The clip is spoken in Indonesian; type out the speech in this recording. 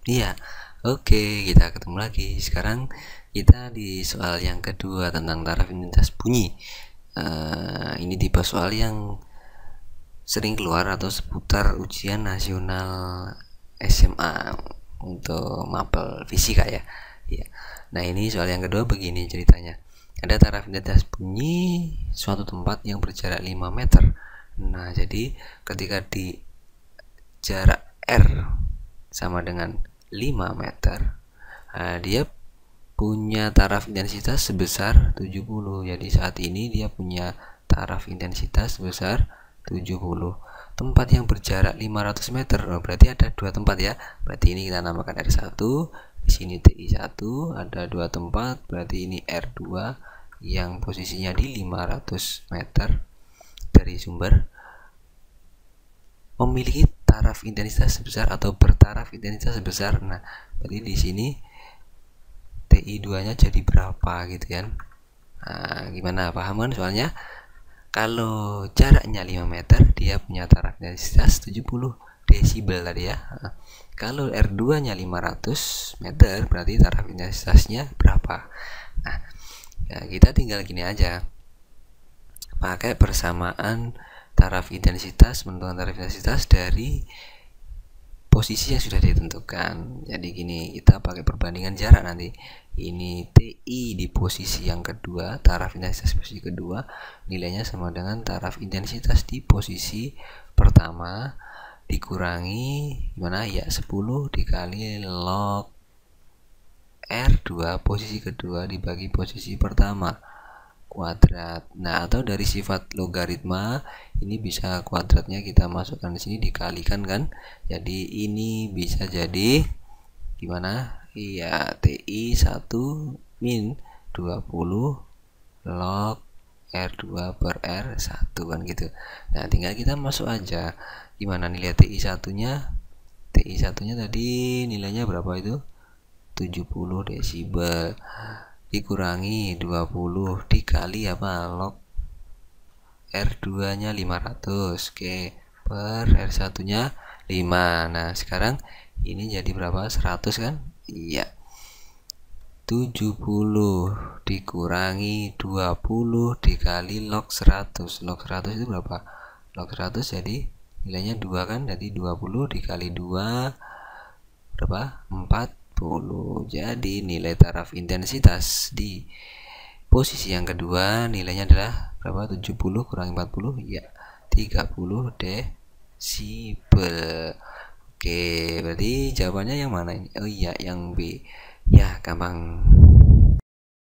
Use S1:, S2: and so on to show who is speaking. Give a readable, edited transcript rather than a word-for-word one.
S1: Iya, oke, kita ketemu lagi. Sekarang kita di soal yang kedua tentang taraf intensitas bunyi. Ini tipe soal yang sering keluar atau seputar ujian nasional SMA untuk mapel fisika ya. Iya. Nah, ini soal yang kedua begini ceritanya. Ada taraf intensitas bunyi suatu tempat yang berjarak 5 meter. Nah, jadi ketika di jarak R sama dengan 5 meter, dia punya taraf intensitas sebesar 70. Jadi saat ini dia punya taraf intensitas sebesar 70. Tempat yang berjarak 500 meter, berarti ada dua tempat ya. Berarti ini kita namakan R1, di sini TI1, ada dua tempat, berarti ini R2 yang posisinya di 500 meter dari sumber, memiliki taraf intensitas sebesar atau bertaraf intensitas sebesar. Nah, berarti di sini TI2-nya jadi berapa gitu kan. Nah, gimana, paham kan soalnya? Kalau jaraknya 5 meter, dia punya taraf intensitas 70 desibel tadi ya. Nah, kalau R2-nya 500 meter, berarti taraf intensitasnya berapa? Nah, ya kita tinggal gini aja. Pakai persamaan taraf intensitas, menentukan taraf intensitas dari posisi yang sudah ditentukan. Jadi gini, kita pakai perbandingan jarak nanti. Ini TI di posisi yang kedua, taraf intensitas posisi kedua, nilainya sama dengan taraf intensitas di posisi pertama dikurangi gimana ya, 10 dikali log R2 posisi kedua dibagi posisi pertama kuadrat. Nah, atau dari sifat logaritma ini bisa kuadratnya kita masukkan di sini dikalikan kan. Jadi ini bisa jadi gimana? Iya, TI 1 min 20 log R2 per R1 kan gitu. Nah, tinggal kita masuk aja. Gimana nilai TI 1-nya? TI 1-nya tadi nilainya berapa itu? 70 desibel dikurangi 20 dikali apa, log R2 nya 500, oke, per R1 nya 5. Nah sekarang ini jadi berapa, 100 kan. Iya, 70 dikurangi 20 dikali log 100. Log 100 itu berapa? Log 100 jadi nilainya 2 kan, jadi 20 dikali 2 berapa? 40. Jadi nilai taraf intensitas di posisi yang kedua nilainya adalah berapa? 70 kurangi 40 ya 30 desibel. Oke, berarti jawabannya yang mana ini? Oh iya, yang B. Ya, gampang.